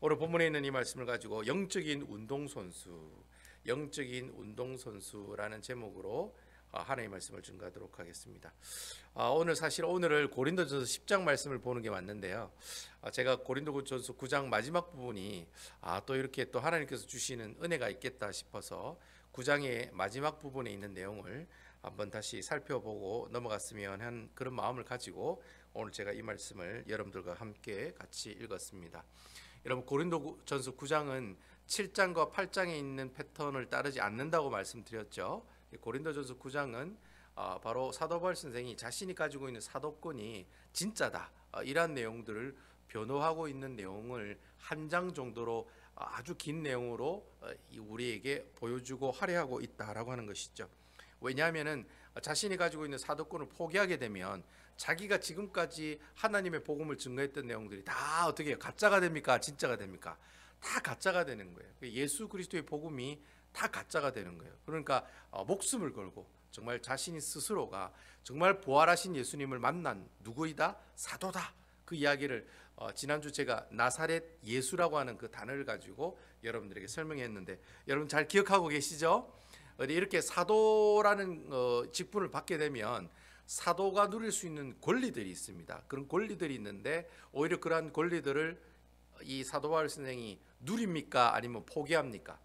오늘 본문에 있는 이 말씀을 가지고 영적인 운동선수라는 제목으로 하나님의 말씀을 증거하도록 하겠습니다. 오늘을 고린도전서 10장 말씀을 보는 게 맞는데요. 제가 고린도전서 9장 마지막 부분이 또 이렇게 또 하나님께서 주시는 은혜가 있겠다 싶어서 9장의 마지막 부분에 있는 내용을 한번 다시 살펴보고 넘어갔으면 한 그런 마음을 가지고 오늘 제가 이 말씀을 여러분들과 함께 같이 읽었습니다. 여러분, 고린도전서 9장은 7장과 8장에 있는 패턴을 따르지 않는다고 말씀드렸죠. 고린도전서 9장은 바로 사도 바울 선생이 자신이 가지고 있는 사도권이 진짜다, 이러한 내용들을 변호하고 있는 내용을 한 장 정도로 아주 긴 내용으로 우리에게 보여주고 할애하고 있다라고 하는 것이죠. 왜냐하면은 자신이 가지고 있는 사도권을 포기하게 되면 자기가 지금까지 하나님의 복음을 증거했던 내용들이 다 어떻게 해요? 가짜가 됩니까? 진짜가 됩니까? 다 가짜가 되는 거예요. 예수 그리스도의 복음이 다 가짜가 되는 거예요. 그러니까 목숨을 걸고 정말 자신이 스스로가 정말 부활하신 예수님을 만난 누구이다? 사도다. 그 이야기를 지난주 제가 나사렛 예수라고 하는 그 단어를 가지고 여러분들에게 설명했는데, 여러분 잘 기억하고 계시죠? 이렇게 사도라는 직분을 받게 되면 사도가 누릴 수 있는 권리들이 있습니다. 그런 권리들이 있는데 오히려 그러한 권리들을 이 사도 바울 선생이 누립니까? 아니면 포기합니까?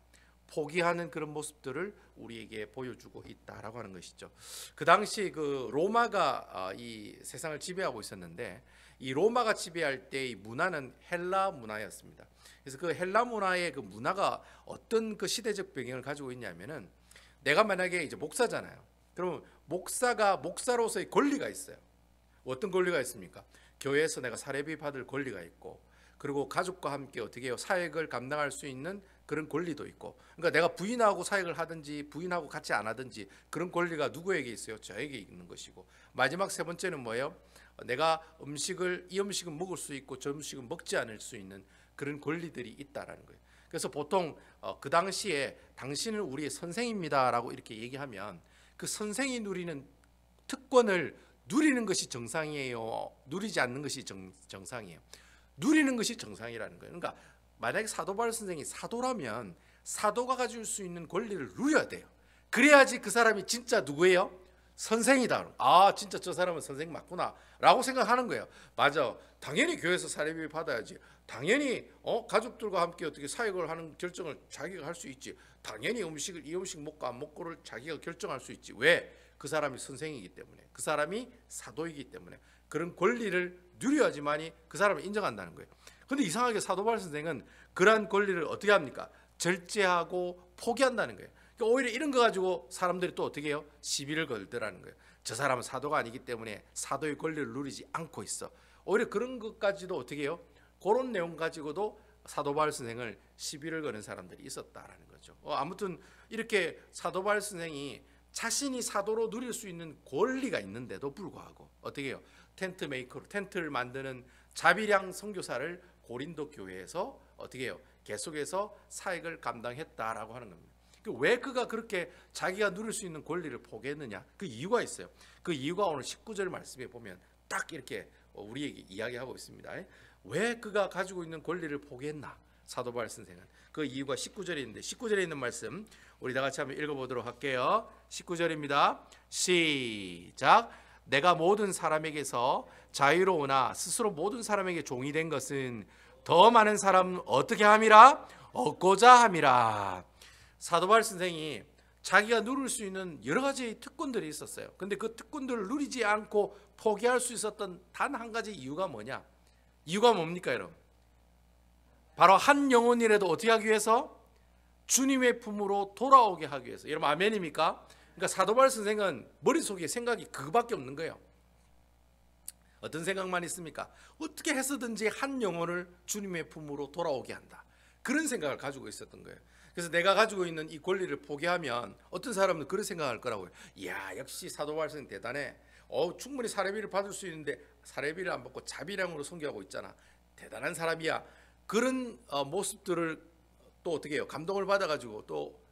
포기하는 그런 모습들을 우리에게 보여주고 있다라고 하는 것이죠. 그 당시 그 로마가 이 세상을 지배하고 있었는데, 이 로마가 지배할 때의 문화는 헬라 문화였습니다. 그래서 그 헬라 문화의 그 문화가 어떤 그 시대적 배경을 가지고 있냐면은, 내가 만약에 이제 목사잖아요. 그러면 목사가 목사로서의 권리가 있어요. 어떤 권리가 있습니까? 교회에서 내가 사례비 받을 권리가 있고, 그리고 가족과 함께 어떻게 해요? 사역을 감당할 수 있는 그런 권리도 있고, 그러니까 내가 부인하고 사역을 하든지 부인하고 같이 안 하든지 그런 권리가 누구에게 있어요? 저에게 있는 것이고, 마지막 세 번째는 뭐예요? 내가 이 음식은 먹을 수 있고 저 음식은 먹지 않을 수 있는 그런 권리들이 있다라는 거예요. 그래서 보통 그 당시에 당신은 우리의 선생입니다라고 이렇게 얘기하면 그 선생이 누리는 특권을 누리는 것이 정상이에요? 누리지 않는 것이 정상이에요? 누리는 것이 정상이라는 거예요. 그러니까 만약에 사도 바울 선생이 사도라면 사도가 가질 수 있는 권리를 누려야 돼요. 그래야지 그 사람이 진짜 누구예요? 선생이다. 진짜 저 사람은 선생 맞구나 라고 생각하는 거예요. 맞아, 당연히 교회에서 사례비 받아야지. 당연히 가족들과 함께 어떻게 사역을 하는 결정을 자기가 할 수 있지. 당연히 이 음식 먹고 안 먹고를 자기가 결정할 수 있지. 왜? 그 사람이 선생이기 때문에, 그 사람이 사도이기 때문에 그런 권리를 누려야지만이 그 사람을 인정한다는 거예요. 그런데 이상하게 사도 바울 선생은 그러한 권리를 어떻게 합니까? 절제하고 포기한다는 거예요. 그러니까 오히려 이런 거 가지고 사람들이 또 어떻게 해요? 시비를 걸더라는 거예요. 저 사람은 사도가 아니기 때문에 사도의 권리를 누리지 않고 있어. 오히려 그런 것까지도 어떻게 해요? 그런 내용 가지고도 사도 바울 선생을 시비를 거는 사람들이 있었다라는 거죠. 아무튼 이렇게 사도 바울 선생이 자신이 사도로 누릴 수 있는 권리가 있는데도 불구하고 어떻게 해요? 텐트 메이커로, 텐트를 만드는 자비량 선교사를 고린도 교회에서 어떻게 해요? 계속해서 사역을 감당했다라고 하는 겁니다. 왜 그가 그렇게 자기가 누릴 수 있는 권리를 포기했느냐? 그 이유가 있어요. 그 이유가 오늘 19절 말씀에 보면 딱 이렇게 우리에게 이야기하고 있습니다. 왜 그가 가지고 있는 권리를 포기했나? 사도 바울 선생은 그 이유가 19절에 있는데, 19절에 있는 말씀 우리 다 같이 한번 읽어보도록 할게요. 19절입니다. 시작. 내가 모든 사람에게서 자유로우나 스스로 모든 사람에게 종이 된 것은 더 많은 사람 어떻게 함이라? 얻고자 함이라. 사도 바울 선생이 자기가 누릴 수 있는 여러 가지 특권들이 있었어요. 근데 그 특권들을 누리지 않고 포기할 수 있었던 단 한 가지 이유가 뭐냐? 이유가 뭡니까, 여러분? 바로 한 영혼이라도 어떻게 하기 위해서? 주님의 품으로 돌아오게 하기 위해서. 여러분 아멘입니까? 그러니까 사도 바울 선생은 머릿속에 생각이 그거밖에 없는 거예요. 어떤 생각만 있습니까? 어떻게 해서든지 한 영혼을 주님의 품으로 돌아오게 한다. 그런 생각을 가지고 있었던 거예요. 그래서 내가 가지고 있는 이 권리를 포기하면 어떤 사람은 그런 생각할 거라고요. 이야, 역시 사도 바울 선생 대단해. 충분히 사례비를 받을 수 있는데 사례비를 안 받고 자비량으로 선교하고 있잖아. 대단한 사람이야. 그런 모습들을 또 어떻게 해요? 감동을 받아가지고 또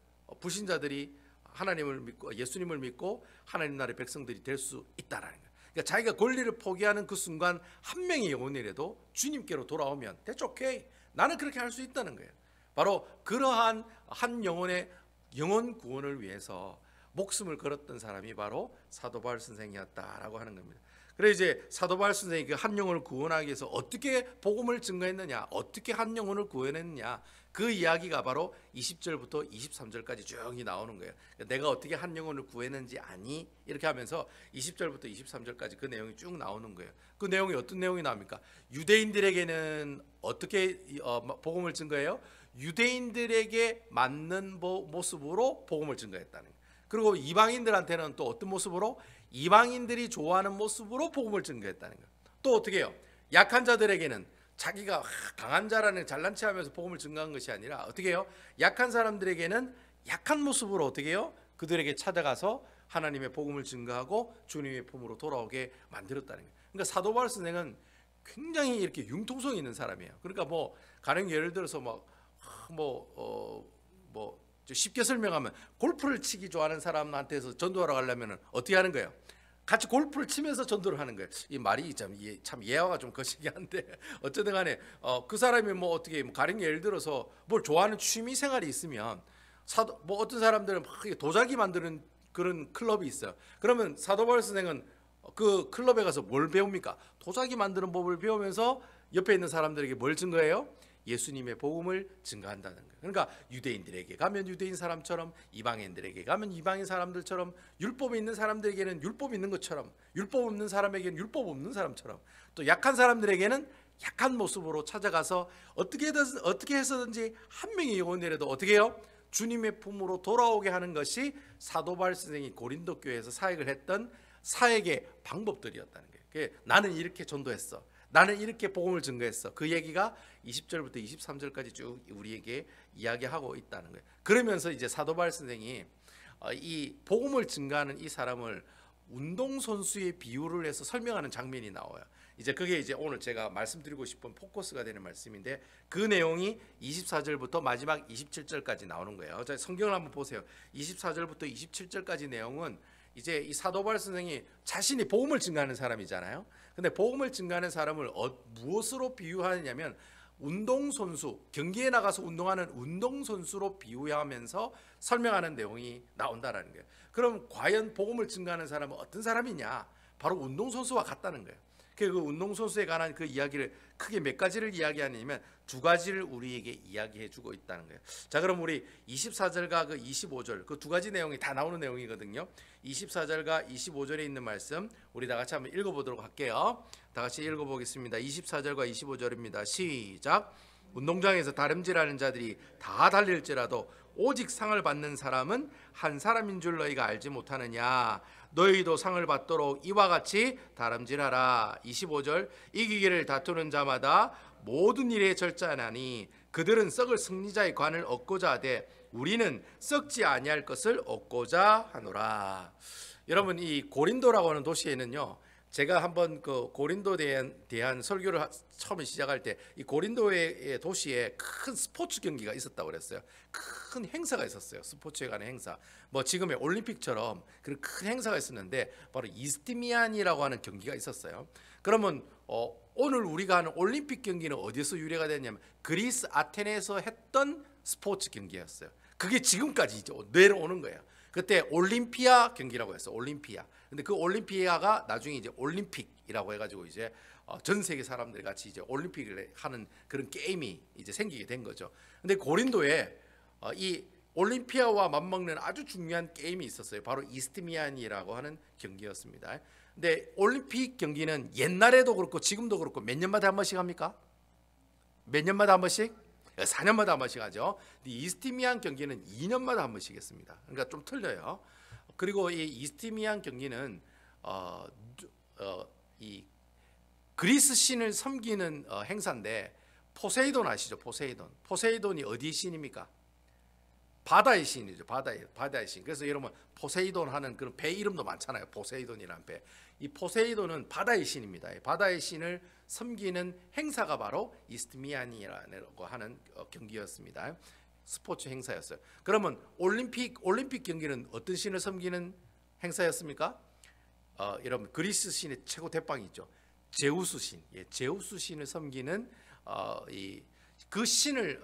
불신자들이 하나님을 믿고 예수님을 믿고 하나님 나라의 백성들이 될 수 있다라는 거예요. 그러니까 자기가 권리를 포기하는 그 순간 한 명의 영혼이라도 주님께로 돌아오면 That's okay. 나는 그렇게 할 수 있다는 거예요. 바로 그러한 한 영혼의 영혼 구원을 위해서 목숨을 걸었던 사람이 바로 사도 바울 선생이었다라고 하는 겁니다. 그래 이제 사도 바울 선생이 그 한 영혼을 구원하기 위해서 어떻게 복음을 증거했느냐, 어떻게 한 영혼을 구원했느냐, 그 이야기가 바로 20절부터 23절까지 쭉 나오는 거예요. 내가 어떻게 한 영혼을 구했는지 아니? 이렇게 하면서 20절부터 23절까지 그 내용이 쭉 나오는 거예요. 그 내용이 어떤 내용이 나옵니까? 유대인들에게는 어떻게 복음을 증거해요? 유대인들에게 맞는 모습으로 복음을 증거했다는 거예요. 그리고 이방인들한테는 또 어떤 모습으로? 이방인들이 좋아하는 모습으로 복음을 증거했다는 거예요. 또 어떻게 해요? 약한 자들에게는 자기가 강한 자라는 잘난 체하면서 복음을 증거한 것이 아니라 어떻게 해요? 약한 사람들에게는 약한 모습으로 어떻게 해요? 그들에게 찾아가서 하나님의 복음을 증거하고 주님의 품으로 돌아오게 만들었다는 거예요. 그러니까 사도 바울 선생은 굉장히 이렇게 융통성이 있는 사람이에요. 그러니까 뭐 가령 예를 들어서 쉽게 설명하면 골프를 치기 좋아하는 사람한테서 전도하러 가려면 어떻게 하는 거예요? 같이 골프를 치면서 전도를 하는 거예요. 이 말이 참 예화가 좀 거시기한데 어쨌든 간에 그 사람이 뭐 어떻게 가령 예를 들어서 뭘 좋아하는 취미 생활이 있으면 어떤 사람들은 막 도자기 만드는 그런 클럽이 있어요. 그러면 사도 바울 선생은 그 클럽에 가서 뭘 배웁니까? 도자기 만드는 법을 배우면서 옆에 있는 사람들에게 뭘 증거해요? 예수님의 복음을 증거한다는 거예요. 그러니까 유대인들에게 가면 유대인 사람처럼, 이방인들에게 가면 이방인 사람들처럼, 율법 있는 사람들에게는 율법 있는 것처럼, 율법 없는 사람에게는 율법 없는 사람처럼, 또 약한 사람들에게는 약한 모습으로 찾아가서 어떻게 해서든지 한 명의 영혼이라도 어떻게 해요? 주님의 품으로 돌아오게 하는 것이 사도 바울 선생이 고린도 교회에서 사역을 했던 사역의 방법들이었다는 거예요. 나는 이렇게 전도했어, 나는 이렇게 복음을 증거했어. 그 얘기가 20절부터 23절까지 쭉 우리에게 이야기하고 있다는 거예요. 그러면서 이제 사도 바울 선생이 이 복음을 증거하는 이 사람을 운동선수의 비유를 해서 설명하는 장면이 나와요. 이제 그게 이제 오늘 제가 말씀드리고 싶은 포커스가 되는 말씀인데, 그 내용이 24절부터 마지막 27절까지 나오는 거예요. 자, 성경을 한번 보세요. 24절부터 27절까지 내용은 이제 이 사도 바울 선생이 자신이 복음을 증거하는 사람이잖아요. 근데 복음을 증거하는 사람을 무엇으로 비유하느냐면 운동선수, 경기에 나가서 운동하는 운동선수로 비유하면서 설명하는 내용이 나온다는 거예요. 그럼 과연 복음을 증거하는 사람은 어떤 사람이냐? 바로 운동선수와 같다는 거예요. 그 운동선수에 관한 그 이야기를 크게 몇 가지를 이야기하냐면 두 가지를 우리에게 이야기해 주고 있다는 거예요. 자, 그럼 우리 24절과 그 25절 그 두 가지 내용이 다 나오는 내용이거든요. 24절과 25절에 있는 말씀 우리 다 같이 한번 읽어보도록 할게요. 다 같이 읽어보겠습니다. 24절과 25절입니다. 시작. 운동장에서 다름질하는 자들이 다 달릴지라도 오직 상을 받는 사람은 한 사람인 줄 너희가 알지 못하느냐? 너희도 상을 받도록 이와 같이 다름질하라. 25절. 이기기를 다투는 자마다 모든 일에 절제하나니 그들은 썩을 승리자의 관을 얻고자 하되 우리는 썩지 아니할 것을 얻고자 하노라. 여러분, 이 고린도라고 하는 도시에는요, 제가 한번 그 고린도에 대한 설교를 처음에 시작할 때 이 고린도의 도시에 큰 스포츠 경기가 있었다고 그랬어요. 큰 행사가 있었어요. 스포츠에 관한 행사. 뭐 지금의 올림픽처럼 그런 큰 행사가 있었는데 바로 이스티미안이라고 하는 경기가 있었어요. 그러면 오늘 우리가 하는 올림픽 경기는 어디서 유래가 됐냐면 그리스 아테네에서 했던 스포츠 경기였어요. 그게 지금까지 이제 내려오는 거예요. 그때 올림피아 경기라고 했어요. 올림피아. 근데 그 올림피아가 나중에 이제 올림픽이라고 해가지고 이제 전 세계 사람들이 같이 이제 올림픽을 하는 그런 게임이 이제 생기게 된 거죠. 근데 고린도에 이 올림피아와 맞먹는 아주 중요한 게임이 있었어요. 바로 이스티미안이라고 하는 경기였습니다. 근데 올림픽 경기는 옛날에도 그렇고 지금도 그렇고 몇 년마다 한 번씩 합니까? 몇 년마다 한 번씩? 4년마다 한 번씩 하죠. 근데 이스티미안 경기는 2년마다 한 번씩 했습니다. 그러니까 좀 틀려요. 그리고 이 이스티미안 경기는 이 그리스 신을 섬기는 행사인데, 포세이돈 아시죠? 포세이돈이 어디 신입니까? 바다의 신이죠. 바다의 신. 그래서 여러분 포세이돈 하는 그런 배 이름도 많잖아요. 포세이돈이라는 배. 이 포세이돈은 바다의 신입니다. 바다의 신을 섬기는 행사가 바로 이스티미안이라고 하는 경기였습니다. 스포츠 행사였어요. 그러면 올림픽 경기는 어떤 신을 섬기는 행사였습니까? 여러분 그리스 신의 최고 대빵이 있죠. 제우스 신. 제우스 신을 섬기는 이 그 신을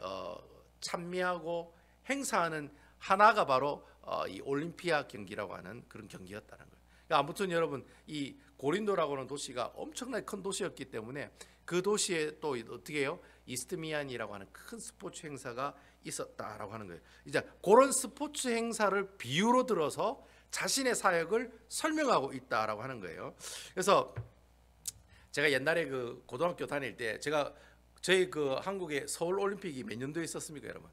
찬미하고 행사하는 하나가 바로 이 올림피아 경기라고 하는 그런 경기였다는 거예요. 그러니까 아무튼 여러분, 이 고린도라고 하는 도시가 엄청나게 큰 도시였기 때문에 그 도시에 또 어떻게 해요? 이스트미안이라고 하는 큰 스포츠 행사가 있었다라고 하는 거예요. 이제 그런 스포츠 행사를 비유로 들어서 자신의 사역을 설명하고 있다라고 하는 거예요. 그래서 제가 옛날에 그 고등학교 다닐 때 저희 그 한국에 서울 올림픽이 몇 년도에 있었습니까, 여러분?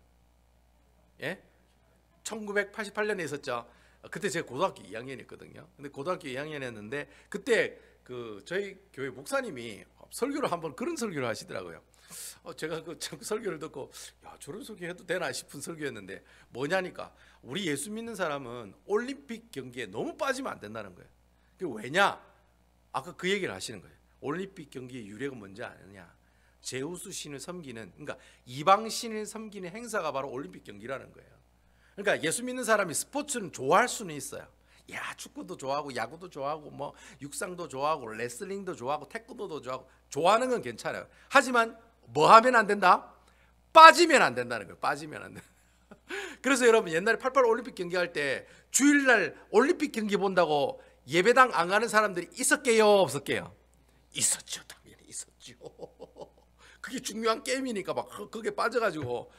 예? 1988년에 있었죠. 그때 제가 고등학교 2학년이었거든요. 근데 고등학교 2학년이었는데 그때 그 저희 교회 목사님이 설교를 한번 그런 설교를 하시더라고요. 제가 그 설교를 듣고 야, 저런 설교 해도 되나 싶은 설교였는데 뭐냐니까 우리 예수 믿는 사람은 올림픽 경기에 너무 빠지면 안 된다는 거예요. 그 왜냐? 아까 그 얘기를 하시는 거예요. 올림픽 경기의 유래가 뭔지 아느냐? 제우스 신을 섬기는, 그러니까 이방 신을 섬기는 행사가 바로 올림픽 경기라는 거예요. 그러니까 예수 믿는 사람이 스포츠는 좋아할 수는 있어요. 야, 축구도 좋아하고 야구도 좋아하고 뭐 육상도 좋아하고 레슬링도 좋아하고 태권도도 좋아하고 좋아하는 건 괜찮아요. 하지만 뭐 하면 안 된다? 빠지면 안 된다는 거예요. 빠지면 안 된다. 그래서 여러분 옛날에 88 올림픽 경기할 때 주일날 올림픽 경기 본다고 예배당 안 가는 사람들이 있었게요, 없었게요? 있었죠. 당연히 있었죠. 그게 중요한 게임이니까 막 그게 빠져가지고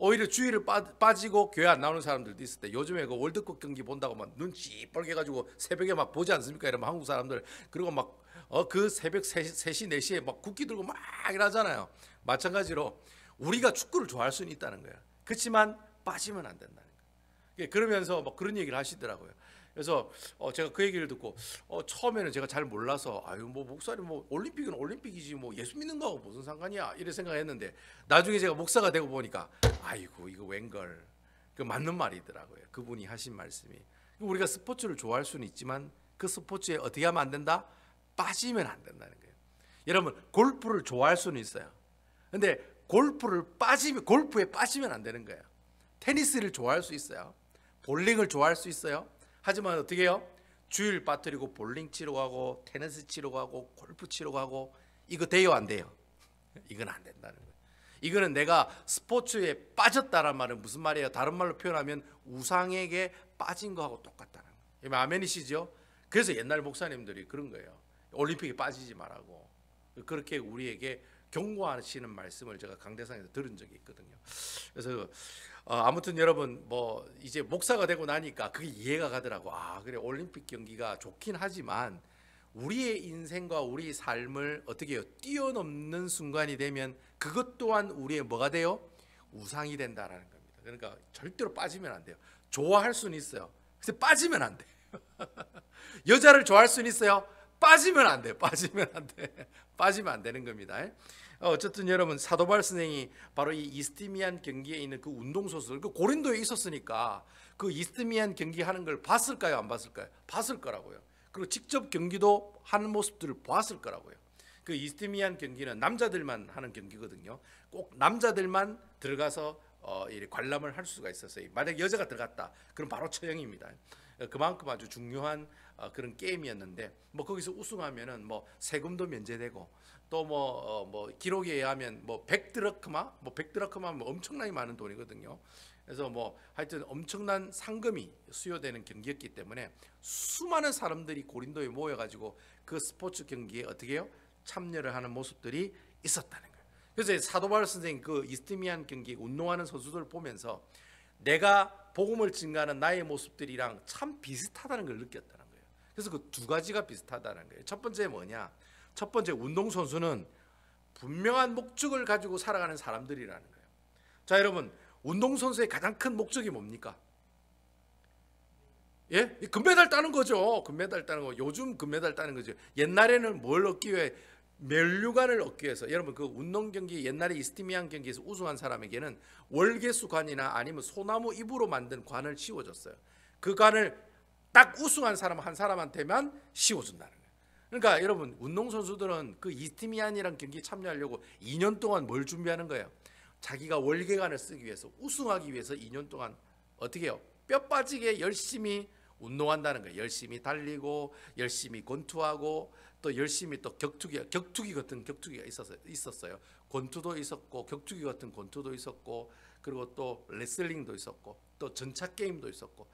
오히려 주일을 빠지고 교회 안 나오는 사람들도 있을 때, 요즘에 그 월드컵 경기 본다고 막 눈 찌뻘게 가지고 새벽에 막 보지 않습니까? 이러면 한국 사람들, 그리고 막 그 새벽 3시 4시에 막 국기 들고 막 이러잖아요. 마찬가지로 우리가 축구를 좋아할 수는 있다는 거예요. 그렇지만 빠지면 안 된다는 거예요. 그러면서 막 그런 얘기를 하시더라고요. 그래서 제가 그 얘기를 듣고 처음에는 제가 잘 몰라서 아유 뭐 목사님 뭐 올림픽은 올림픽이지 뭐 예수 믿는 거하고 무슨 상관이야 이래 생각했는데, 나중에 제가 목사가 되고 보니까 아이고 이거 웬걸, 그 맞는 말이더라고요. 그분이 하신 말씀이. 우리가 스포츠를 좋아할 수는 있지만 그 스포츠에 어떻게 하면 안 된다? 빠지면 안 된다는 거예요. 여러분 골프를 좋아할 수는 있어요. 근데 골프에 빠지면 안 되는 거예요. 테니스를 좋아할 수 있어요. 볼링을 좋아할 수 있어요. 하지만 어떻게 해요? 주일 빠뜨리고 볼링 치러 가고 테니스 치러 가고 골프 치러 가고, 이거 돼요, 안 돼요? 이건 안 된다는 거예요. 이거는 내가 스포츠에 빠졌다는 말은 무슨 말이에요? 다른 말로 표현하면 우상에게 빠진 거하고 똑같다는 거예요. 아멘이시죠? 그래서 옛날 목사님들이 그런 거예요. 올림픽에 빠지지 말라고 그렇게 우리에게 경고하시는 말씀을 제가 강대상에서 들은 적이 있거든요. 그래서 아무튼 여러분 뭐 이제 목사가 되고 나니까 그게 이해가 가더라고. 아 그래, 올림픽 경기가 좋긴 하지만 우리의 인생과 우리 삶을 어떻게 해요? 뛰어넘는 순간이 되면 그것 또한 우리의 뭐가 돼요? 우상이 된다라는 겁니다. 그러니까 절대로 빠지면 안 돼요. 좋아할 수는 있어요. 근데 빠지면 안 돼요. 여자를 좋아할 수는 있어요. 빠지면 안 돼요. 빠지면 안 돼. 빠지면 안 되는 겁니다. 어쨌든 여러분 사도 바울 선생이 바로 이 이스트미안 경기에 있는 그 운동선수들, 그 고린도에 있었으니까 그 이스트미안 경기 하는 걸 봤을까요, 안 봤을까요? 봤을 거라고요. 그리고 직접 경기도 하는 모습들을 봤을 거라고요. 그 이스트미안 경기는 남자들만 하는 경기거든요. 꼭 남자들만 들어가서 관람을 할 수가 있었어요. 만약 여자가 들어갔다, 그럼 바로 처형입니다. 그만큼 아주 중요한 그런 게임이었는데, 뭐 거기서 우승하면은 뭐 세금도 면제되고, 또 뭐 기록에 의하면 뭐 100드라크마 뭐 엄청나게 많은 돈이거든요. 그래서 뭐 하여튼 엄청난 상금이 수요되는 경기였기 때문에 수많은 사람들이 고린도에 모여가지고 그 스포츠 경기에 어떻게 해요? 참여를 하는 모습들이 있었다는 거예요. 그래서 사도 바울 선생님 그 이스트미안 경기 운동하는 선수들을 보면서 내가 복음을 증거하는 나의 모습들이랑 참 비슷하다는 걸 느꼈다는 거예요. 그래서 그 두 가지가 비슷하다는 거예요. 첫 번째 뭐냐? 첫 번째, 운동선수는 분명한 목적을 가지고 살아가는 사람들이라는 거예요. 자 여러분, 운동선수의 가장 큰 목적이 뭡니까? 예? 금메달 따는 거죠. 금메달 따는 거. 요즘 금메달 따는 거죠. 옛날에는 뭘 얻기 위해? 면류관을 얻기 위해서. 여러분 그 운동 경기, 옛날에 이스트미안 경기에서 우승한 사람에게는 월계수관이나 아니면 소나무 잎으로 만든 관을 씌워줬어요. 그 관을 딱 우승한 사람 한 사람한테만 씌워준다는 거예요. 그러니까 여러분 운동선수들은 그 이스트미안이란 경기에 참여하려고 2년 동안 뭘 준비하는 거예요? 자기가 월계관을 쓰기 위해서, 우승하기 위해서 2년 동안 어떻게 해요? 뼈 빠지게 열심히 운동한다는 거예요. 열심히 달리고 열심히 권투하고 또 열심히 또 격투기 같은 격투기가 있었어요. 권투도 있었고 격투기 같은 권투도 있었고 그리고 또 레슬링도 있었고 또 전차 게임도 있었고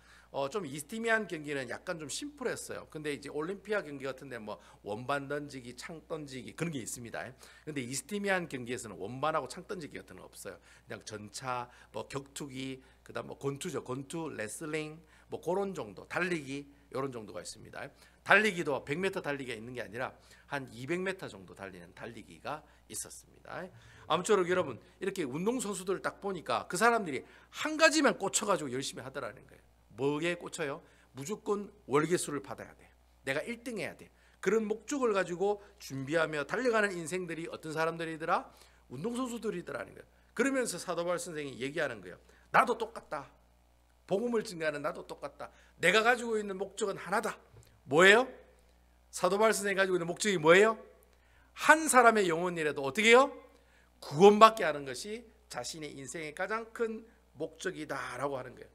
좀 이스티미한 경기는 약간 좀 심플했어요. 근데 이제 올림피아 경기 같은데 뭐 원반 던지기, 창 던지기 그런 게 있습니다. 근데 이스티미한 경기에서는 원반하고 창 던지기 같은 건 없어요. 그냥 전차, 뭐 격투기, 그다음 뭐 권투죠. 권투, 레슬링, 뭐 그런 정도, 달리기 이런 정도가 있습니다. 달리기도 100m 달리기가 있는 게 아니라 한 200m 정도 달리는 달리기가 있었습니다. 아무쪼록 여러분 이렇게 운동선수들을 딱 보니까 그 사람들이 한 가지만 꽂혀가지고 열심히 하더라는 거예요. 뭐에 꽂혀요? 무조건 월계수를 받아야 돼. 내가 1등 해야 돼. 그런 목적을 가지고 준비하며 달려가는 인생들이 어떤 사람들이더라? 운동선수들이더라는 거예요. 그러면서 사도 바울 선생이 얘기하는 거예요. 나도 똑같다. 복음을 증거하는 나도 똑같다. 내가 가지고 있는 목적은 하나다. 뭐예요? 사도 바울 선생이 가지고 있는 목적이 뭐예요? 한 사람의 영혼이라도 어떻게 해요? 구원받게 하는 것이 자신의 인생의 가장 큰 목적이다라고 하는 거예요.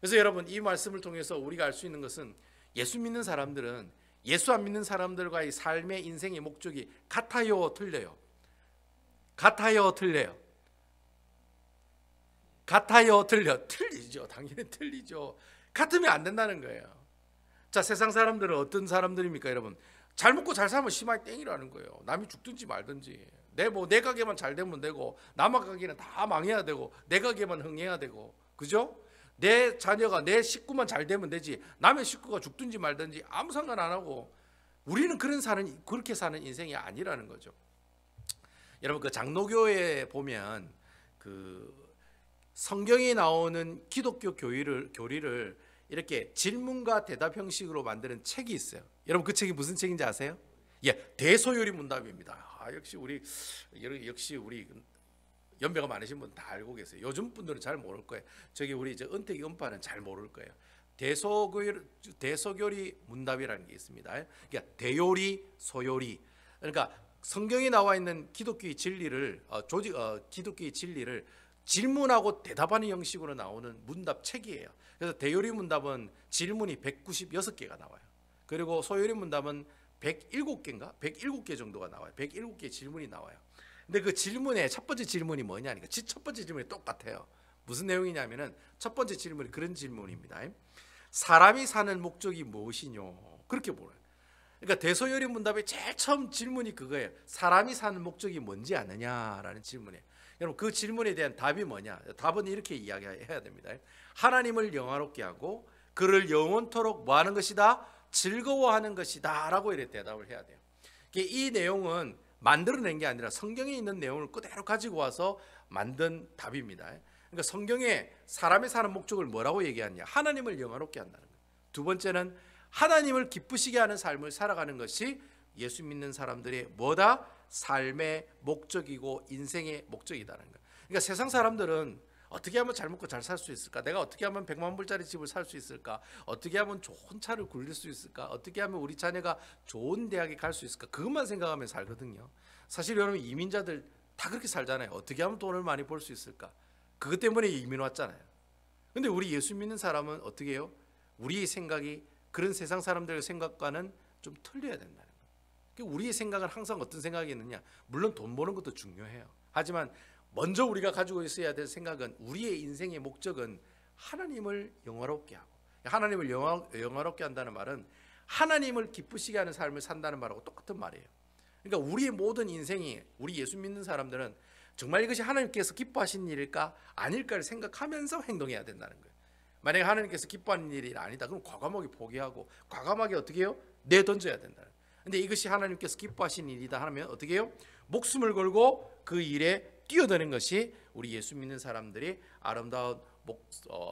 그래서 여러분 이 말씀을 통해서 우리가 알 수 있는 것은 예수 믿는 사람들은 예수 안 믿는 사람들과의 삶의 인생의 목적이 같아요, 틀려요? 같아요, 틀려요? 같아요, 틀려? 틀리죠. 당연히 틀리죠. 같으면 안 된다는 거예요. 자, 세상 사람들은 어떤 사람들입니까, 여러분? 잘 먹고 잘 살면 심하게 땡이라는 거예요. 남이 죽든지 말든지. 내 가게만 잘 되면 되고 남 가게는 다 망해야 되고 내 가게만 흥해야 되고, 그죠? 내 자녀가 내 식구만 잘 되면 되지 남의 식구가 죽든지 말든지 아무 상관 안 하고 우리는 그렇게 사는 인생이 아니라는 거죠. 여러분 그 장로교에 보면 그 성경에 나오는 기독교 교리를 이렇게 질문과 대답 형식으로 만드는 책이 있어요. 여러분 그 책이 무슨 책인지 아세요? 예, 대소요리 문답입니다. 역시 우리 연배가 많으신 분 다 알고 계세요. 요즘 분들은 잘 모를 거예요. 저기 우리 은택이 은파는 잘 모를 거예요. 대소교리 문답이라는 게 있습니다. 그러니까 대요리, 소요리. 그러니까 성경에 나와 있는 기독교의 진리를 기독교의 진리를 질문하고 대답하는 형식으로 나오는 문답 책이에요. 그래서 대요리 문답은 질문이 196개가 나와요. 그리고 소요리 문답은 107개인가? 107개 정도가 나와요. 107개 질문이 나와요. 근데 그 질문의 첫 번째 질문이 뭐냐니까 첫 번째 질문이 똑같아요. 무슨 내용이냐면은 첫 번째 질문이 그런 질문입니다. 사람이 사는 목적이 무엇이뇨? 그렇게 물어요. 그러니까 대소요리 문답의 제일 처음 질문이 그거예요. 사람이 사는 목적이 뭔지 아느냐라는 질문이에요. 여러분 그 질문에 대한 답이 뭐냐? 답은 이렇게 이야기해야 됩니다. 하나님을 영화롭게 하고 그를 영원토록 뭐 하는 것이다? 즐거워하는 것이다 라고 이렇게 대답을 해야 돼요. 이 내용은 만들어낸 게 아니라 성경에 있는 내용을 그대로 가지고 와서 만든 답입니다. 그러니까 성경에 사람이 사는 목적을 뭐라고 얘기하냐? 하나님을 영화롭게 한다는 거예요. 두 번째는 하나님을 기쁘시게 하는 삶을 살아가는 것이 예수 믿는 사람들의 뭐다? 삶의 목적이고 인생의 목적이다는 거예요. 그러니까 세상 사람들은 어떻게 하면 잘 먹고 잘 살 수 있을까? 내가 어떻게 하면 100만 불짜리 집을 살 수 있을까? 어떻게 하면 좋은 차를 굴릴 수 있을까? 어떻게 하면 우리 자녀가 좋은 대학에 갈 수 있을까? 그것만 생각하면 살거든요. 사실 여러분 이민자들 다 그렇게 살잖아요. 어떻게 하면 돈을 많이 벌 수 있을까? 그것 때문에 이민 왔잖아요. 근데 우리 예수 믿는 사람은 어떻게 해요? 우리의 생각이 그런 세상 사람들의 생각과는 좀 틀려야 된다는 거예요. 우리의 생각은 항상 어떤 생각이 있느냐? 물론 돈 버는 것도 중요해요. 하지만 먼저 우리가 가지고 있어야 될 생각은 우리의 인생의 목적은 하나님을 영화롭게 하고, 하나님을 영화롭게 한다는 말은 하나님을 기쁘시게 하는 삶을 산다는 말하고 똑같은 말이에요. 그러니까 우리의 모든 인생이, 우리 예수 믿는 사람들은 정말 이것이 하나님께서 기뻐하시는 일일까 아닐까를 생각하면서 행동해야 된다는 거예요. 만약에 하나님께서 기뻐하는 일이 아니다 그럼 과감하게 포기하고 과감하게 어떻게 해요? 내던져야 된다는 거예요. 근데 이것이 하나님께서 기뻐하시는 일이다 하면 어떻게 해요? 목숨을 걸고 그 일에 뛰어드는 것이 우리 예수 믿는 사람들이 아름다운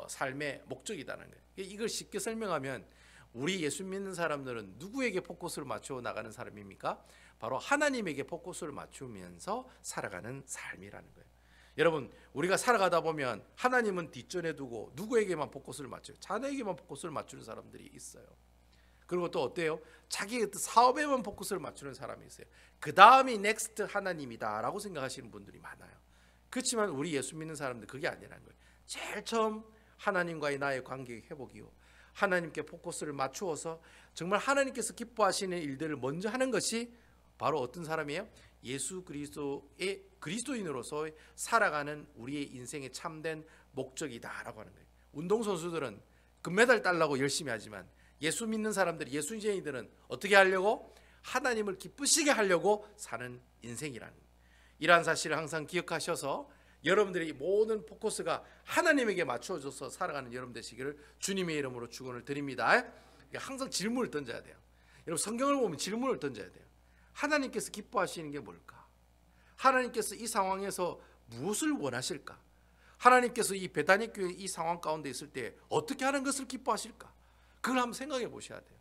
삶의 목적이라는 거예요. 이걸 쉽게 설명하면 우리 예수 믿는 사람들은 누구에게 포커스를 맞추어 나가는 사람입니까? 바로 하나님에게 포커스를 맞추면서 살아가는 삶이라는 거예요. 여러분 우리가 살아가다 보면 하나님은 뒷전에 두고 누구에게만 포커스를 맞춰요? 자녀에게만 포커스를 맞추는 사람들이 있어요. 그리고 또 어때요? 자기 사업에만 포커스를 맞추는 사람이 있어요. 그 다음이 넥스트 하나님이다 라고 생각하시는 분들이 많아요. 그렇지만 우리 예수 믿는 사람들 그게 아니라는 거예요. 제일 처음 하나님과의 나의 관계의 회복이요, 하나님께 포커스를 맞추어서 정말 하나님께서 기뻐하시는 일들을 먼저 하는 것이 바로 어떤 사람이에요? 예수 그리스도의 그리스도인으로서 살아가는 우리의 인생의 참된 목적이다라고 하는 거예요. 운동선수들은 금메달 따려고 열심히 하지만 예수 믿는 사람들, 예수쟁이들은 어떻게 하려고? 하나님을 기쁘시게 하려고 사는 인생이라는 거예요. 이러한 사실을 항상 기억하셔서 여러분들의 모든 포커스가 하나님에게 맞춰져서 살아가는 여러분 되시기를 주님의 이름으로 축원을 드립니다. 항상 질문을 던져야 돼요. 여러분 성경을 보면 질문을 던져야 돼요. 하나님께서 기뻐하시는 게 뭘까? 하나님께서 이 상황에서 무엇을 원하실까? 하나님께서 이 베다니 교회 이 상황 가운데 있을 때 어떻게 하는 것을 기뻐하실까? 그걸 한번 생각해 보셔야 돼요.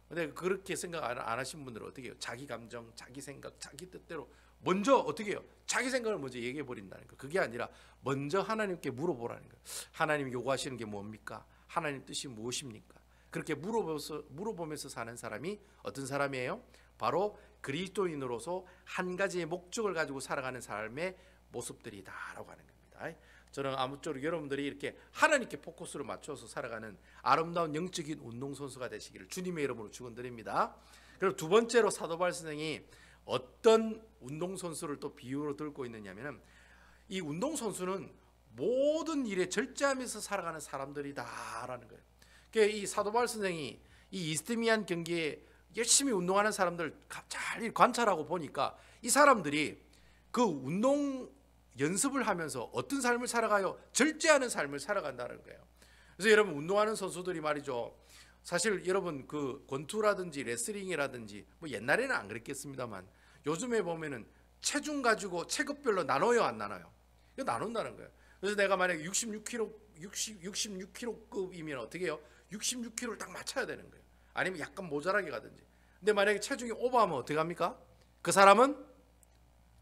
근데 그렇게 생각 안 하신 분들은 어떻게 해요? 자기 감정, 자기 생각, 자기 뜻대로 먼저 어떻게 해요? 자기 생각을 먼저 얘기해 버린다는 거. 그게 아니라 먼저 하나님께 물어보라는 거예요. 하나님 요구하시는 게 뭡니까? 하나님 뜻이 무엇입니까? 그렇게 물어보면서 사는 사람이 어떤 사람이에요? 바로 그리스도인으로서 한 가지의 목적을 가지고 살아가는 삶의 모습들이다라고 하는 겁니다. 저는 아무쪼록 여러분들이 이렇게 하나님께 포커스를 맞춰서 살아가는 아름다운 영적인 운동선수가 되시기를 주님의 이름으로 축원드립니다. 그리고 두 번째로 사도 바울 선생이 어떤 운동선수를 또 비유로 들고 있느냐면 이 운동선수는 모든 일에 절제하면서 살아가는 사람들이다라는 거예요. 그러니까 이 사도 바울 선생이 이 이스트미안 경기에 열심히 운동하는 사람들 잘 관찰하고 보니까 이 사람들이 그 운동 연습을 하면서 어떤 삶을 살아가요? 절제하는 삶을 살아간다는 거예요. 그래서 여러분 운동하는 선수들이 말이죠. 사실 여러분 그 권투라든지 레슬링이라든지 뭐 옛날에는 안 그랬겠습니다만 요즘에 보면은 체중 가지고 체급별로 나눠요, 안 나눠요? 이거 나눈다는 거예요. 그래서 내가 만약에 66kg급이면 어떻게 해요? 66kg를 딱 맞춰야 되는 거예요. 아니면 약간 모자라게 가든지. 근데 만약에 체중이 오버하면 어떻게 합니까? 그 사람은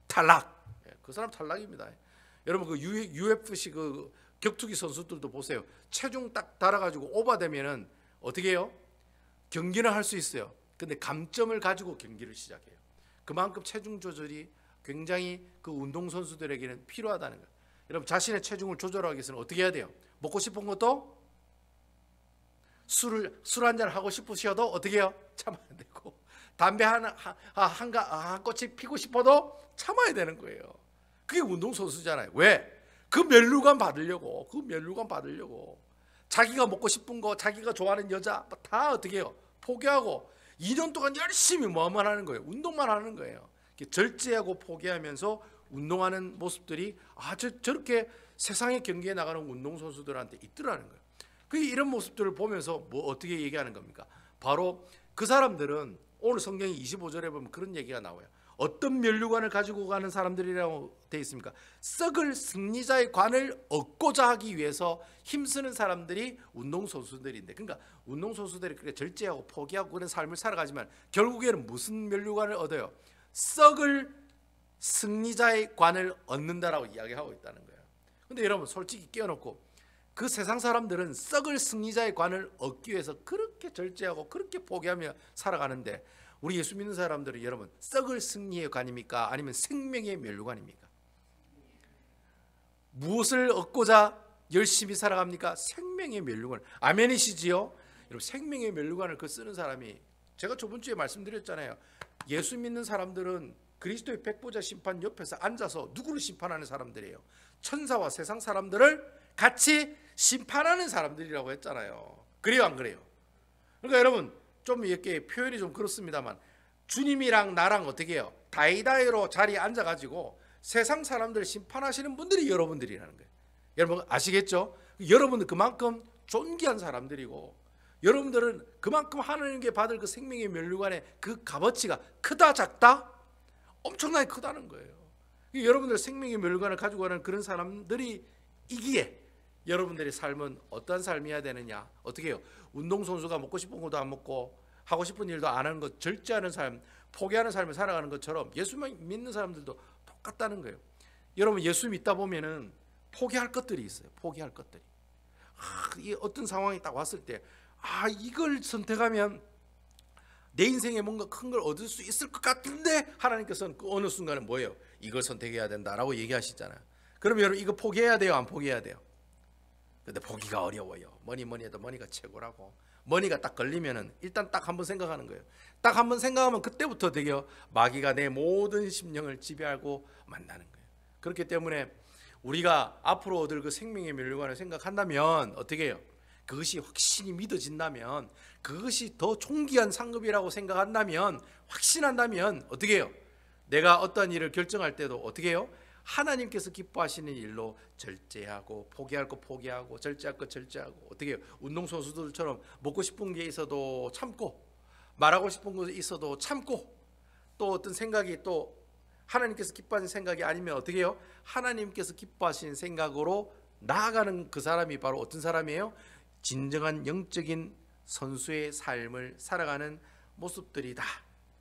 탈락. 그 사람 탈락입니다. 여러분 그 UFC 그 격투기 선수들도 보세요. 체중 딱 달아가지고 오버되면은 어떻게 해요? 경기는 할 수 있어요. 근데 감점을 가지고 경기를 시작해요. 그만큼 체중 조절이 굉장히 그 운동 선수들에게는 필요하다는 거예요. 여러분 자신의 체중을 조절하기 위해서는 어떻게 해야 돼요? 먹고 싶은 것도 술 한 잔 하고 싶으셔도 어떻게 해요? 참아야 되고 담배 한 꽃이 피고 싶어도 참아야 되는 거예요. 그게 운동선수잖아요. 왜? 그 면류관 받으려고. 자기가 먹고 싶은 거, 자기가 좋아하는 여자 다 어떻게 해요? 포기하고 2년 동안 열심히 뭐만 하는 거예요? 운동만 하는 거예요. 절제하고 포기하면서 운동하는 모습들이 저렇게 세상의 경기에 나가는 운동선수들한테 있더라는 거예요. 이런 모습들을 보면서 뭐 어떻게 얘기하는 겁니까? 바로 그 사람들은 오늘 성경이 25절에 보면 그런 얘기가 나와요. 어떤 면류관을 가지고 가는 사람들이라고 되어 있습니까? 썩을 승리자의 관을 얻고자 하기 위해서 힘쓰는 사람들이 운동선수들인데, 그러니까 운동선수들이 그렇게 절제하고 포기하고 그런 삶을 살아가지만 결국에는 무슨 면류관을 얻어요? 썩을 승리자의 관을 얻는다라고 이야기하고 있다는 거예요. 근데 여러분 솔직히 끼워놓고 그 세상 사람들은 썩을 승리자의 관을 얻기 위해서 그렇게 절제하고 그렇게 포기하며 살아가는데, 우리 예수 믿는 사람들은 여러분 썩을 승리의 관입니까? 아니면 생명의 면류관입니까? 무엇을 얻고자 열심히 살아갑니까? 생명의 면류관. 아멘이시지요? 여러분 생명의 면류관을 쓰는 사람이, 제가 저번 주에 말씀드렸잖아요. 예수 믿는 사람들은 그리스도의 백보자 심판 옆에서 앉아서 누구를 심판하는 사람들이에요? 천사와 세상 사람들을 같이 심판하는 사람들이라고 했잖아요. 그래요, 안 그래요? 그러니까 여러분 좀 이렇게 표현이 좀 그렇습니다만 주님이랑 나랑 어떻게 해요? 다이다이로 자리에 앉아가지고 세상 사람들 심판하시는 분들이 여러분들이라는 거예요. 여러분 아시겠죠? 여러분은 그만큼 존귀한 사람들이고 여러분들은 그만큼 하나님께 받을 그 생명의 면류관의 그 값어치가 크다 작다? 엄청나게 크다는 거예요. 여러분들 생명의 면류관을 가지고 가는 그런 사람들이 이기에 여러분들의 삶은 어떠한 삶이어야 되느냐? 어떻게 해요? 운동선수가 먹고 싶은 것도 안 먹고 하고 싶은 일도 안 하는 것, 절제하는 삶, 포기하는 삶을 살아가는 것처럼 예수 믿는 사람들도 똑같다는 거예요. 여러분 예수 믿다 보면은 포기할 것들이 있어요. 포기할 것들이. 이 어떤 상황이 딱 왔을 때 이걸 선택하면 내 인생에 뭔가 큰 걸 얻을 수 있을 것 같은데 하나님께서는 그 어느 순간에 뭐예요? 이걸 선택해야 된다라고 얘기하시잖아요. 그러면 여러분 이거 포기해야 돼요? 안 포기해야 돼요? 근데 포기가 어려워요. 뭐니 해도 머니가 최고라고. 머니가 딱 걸리면은 일단 딱 한번 생각하는 거예요. 딱 한번 생각하면 그때부터 되게 마귀가 내 모든 심령을 지배하고 만나는 거예요. 그렇기 때문에 우리가 앞으로 얻을 그 생명의 멸류관을 생각한다면 어떻게 해요? 그것이 확신이 믿어진다면, 그것이 더 존귀한 상급이라고 생각한다면, 확신한다면 어떻게 해요? 내가 어떤 일을 결정할 때도 어떻게 해요? 하나님께서 기뻐하시는 일로 절제하고, 포기할 거 포기하고, 절제할 거 절제하고, 어떻게 해요? 운동선수들처럼 먹고 싶은 게 있어도 참고, 말하고 싶은 거 있어도 참고, 또 어떤 생각이 또 하나님께서 기뻐하시는 생각이 아니면 어떻게 해요? 하나님께서 기뻐하시는 생각으로 나아가는 그 사람이 바로 어떤 사람이에요? 진정한 영적인 선수의 삶을 살아가는 모습들이다.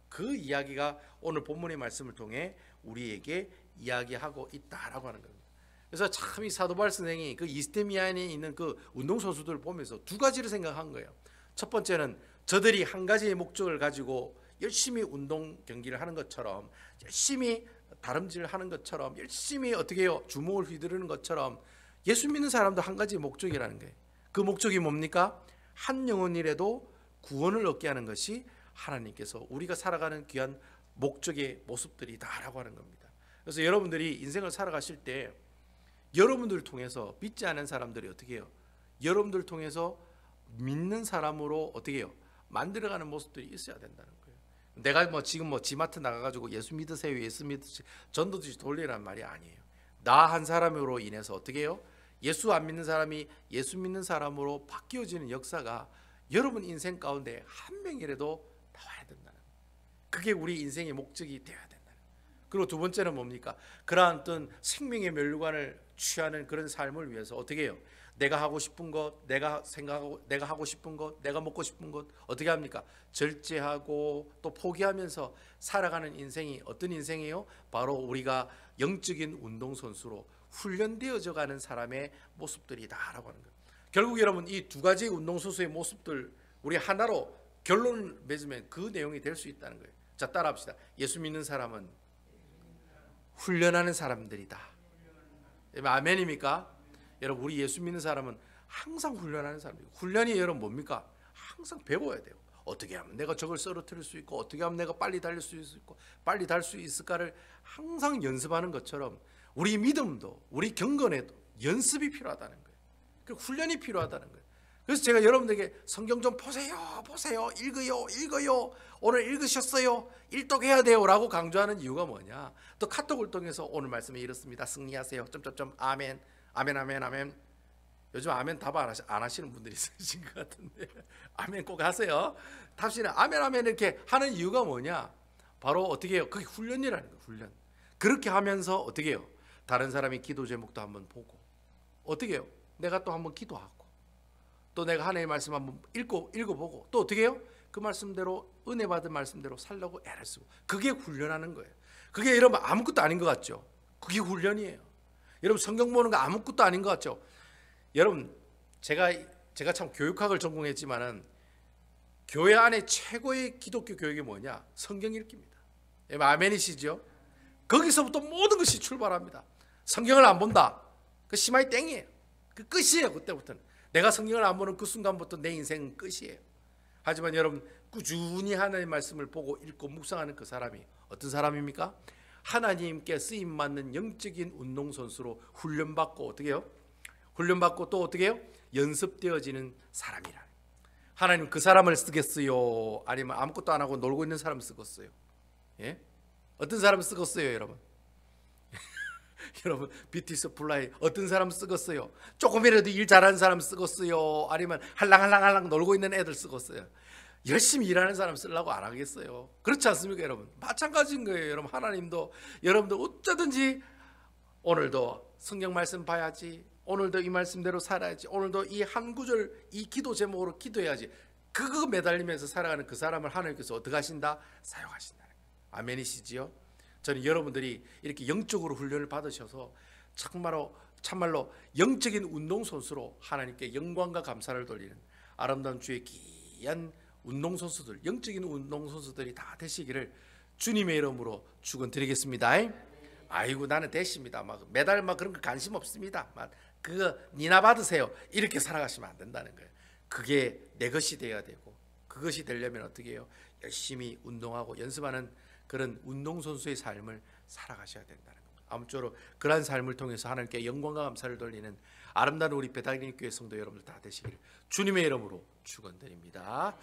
그 이야기가 오늘 본문의 말씀을 통해 우리에게 이야기하고 있다라고 하는 겁니다. 그래서 참 이 사도 바울 선생이 그 이스테미안에 있는 그 운동선수들을 보면서 두 가지를 생각한 거예요. 첫 번째는 저들이 한 가지의 목적을 가지고 열심히 운동 경기를 하는 것처럼, 열심히 다름질을 하는 것처럼, 열심히 어떻게 해요? 주먹을 휘두르는 것처럼 예수 믿는 사람도 한 가지 목적이라는 거예요. 그 목적이 뭡니까? 한 영혼이라도 구원을 얻게 하는 것이 하나님께서 우리가 살아가는 귀한 목적의 모습들이다라고 하는 겁니다. 그래서 여러분들이 인생을 살아가실 때 여러분들을 통해서 믿지 않은 사람들이 어떻게 해요? 여러분들을 통해서 믿는 사람으로 어떻게 해요? 만들어가는 모습들이 있어야 된다는 거예요. 내가 지금 지마트 나가가지고 예수 믿으세요, 예수 믿으세요, 전도지 돌리라는 말이 아니에요. 나 한 사람으로 인해서 어떻게 해요? 예수 안 믿는 사람이 예수 믿는 사람으로 바뀌어지는 역사가 여러분 인생 가운데 한 명이라도 나와야 된다는 거예요. 그게 우리 인생의 목적이 되어야 된다는 거예요. 그리고 두 번째는 뭡니까? 그러한 어떤 생명의 멸류관을 취하는 그런 삶을 위해서 어떻게 해요? 내가 하고 싶은 것, 내가 생각하고, 내가 하고 싶은 것, 내가 먹고 싶은 것 어떻게 합니까? 절제하고 또 포기하면서 살아가는 인생이 어떤 인생이에요? 바로 우리가 영적인 운동선수로 훈련되어져 가는 사람의 모습들이다라고 하는 거예요. 결국 여러분 이 두 가지 운동선수의 모습들 우리 하나로 결론을 맺으면 그 내용이 될 수 있다는 거예요. 자, 따라합시다. 예수 믿는 사람은 훈련하는 사람들이다. 아멘입니까? 여러분 우리 예수 믿는 사람은 항상 훈련하는 사람이에요. 훈련이 여러분 뭡니까? 항상 배워야 돼요. 어떻게 하면 내가 저걸 쓰러뜨릴 수 있고, 어떻게 하면 내가 빨리 달릴 수 있고, 빨리 달 수 있을까를 항상 연습하는 것처럼 우리 믿음도, 우리 경건에도 연습이 필요하다는 거예요. 그리고 훈련이 필요하다는 거예요. 그래서 제가 여러분들에게 성경 좀 보세요, 보세요, 읽어요. 오늘 읽으셨어요? 일독해야 돼요 라고 강조하는 이유가 뭐냐? 또 카톡을 통해서 오늘 말씀이 이렇습니다. 승리하세요. 점점점 아멘, 아멘, 아멘, 아멘. 요즘 아멘 답 안 하시는 분들이 있으신 것 같은데 아멘 꼭 하세요. 답시는 아멘, 아멘 이렇게 하는 이유가 뭐냐? 바로 어떻게 해요? 그게 훈련이라는 거예요. 훈련. 그렇게 하면서 어떻게 해요? 다른 사람이 기도 제목도 한번 보고, 어떻게 해요? 내가 또 한번 기도하고, 또 내가 하나님의 말씀 한번 읽어보고, 또 어떻게 해요? 그 말씀대로, 은혜 받은 말씀대로 살려고 애를 쓰고. 그게 훈련하는 거예요. 그게 여러분 아무것도 아닌 것 같죠? 그게 훈련이에요. 여러분 성경 보는 거 아무것도 아닌 것 같죠? 여러분 제가 참 교육학을 전공했지만은 교회 안에 최고의 기독교 교육이 뭐냐? 성경 읽기입니다. 아멘이시죠? 거기서부터 모든 것이 출발합니다. 성경을 안 본다, 그 심하이 땡이에요. 그 끝이에요. 그때부터는 내가 성경을 안 보는 그 순간부터 내 인생은 끝이에요. 하지만 여러분 꾸준히 하나님의 말씀을 보고 읽고 묵상하는 그 사람이 어떤 사람입니까? 하나님께 쓰임 받는 영적인 운동선수로 훈련받고 어떻게 해요? 훈련받고 또 어떻게 해요? 연습되어지는 사람이라. 하나님 그 사람을 쓰겠어요? 아니면 아무것도 안 하고 놀고 있는 사람을 쓰겠어요? 예? 어떤 사람을 쓰겠어요, 여러분? 여러분 BTS 플라이 어떤 사람 쓰겠어요? 조금이라도 일 잘하는 사람 쓰겠어요? 아니면 할랑할랑 놀고 있는 애들 쓰겠어요? 열심히 일하는 사람 쓰려고 안 하겠어요? 그렇지 않습니까, 여러분? 마찬가지인 거예요. 여러분 하나님도 여러분들 어쩌든지 오늘도 성경 말씀 봐야지, 오늘도 이 말씀대로 살아야지, 오늘도 이 한 구절 이 기도 제목으로 기도해야지, 그거 매달리면서 살아가는 그 사람을 하나님께서 어떻게 하신다? 사용하신다. 아멘이시지요? 저는 여러분들이 이렇게 영적으로 훈련을 받으셔서 참말로 영적인 운동선수로 하나님께 영광과 감사를 돌리는 아름다운 주의 귀한 운동선수들, 영적인 운동선수들이 다 되시기를 주님의 이름으로 축원드리겠습니다. 아이고 나는 됐습니다. 매달 그런 거 관심 없습니다. 그거 니나 받으세요. 이렇게 살아가시면 안 된다는 거예요. 그게 내 것이 돼야 되고, 그것이 되려면 어떻게 해요? 열심히 운동하고 연습하는 그런 운동선수의 삶을 살아가셔야 된다는 겁니다. 아무쪼록 그러한 삶을 통해서 하나님께 영광과 감사를 돌리는 아름다운 우리 배당교회 성도 여러분들 다 되시기를 주님의 이름으로 축원드립니다.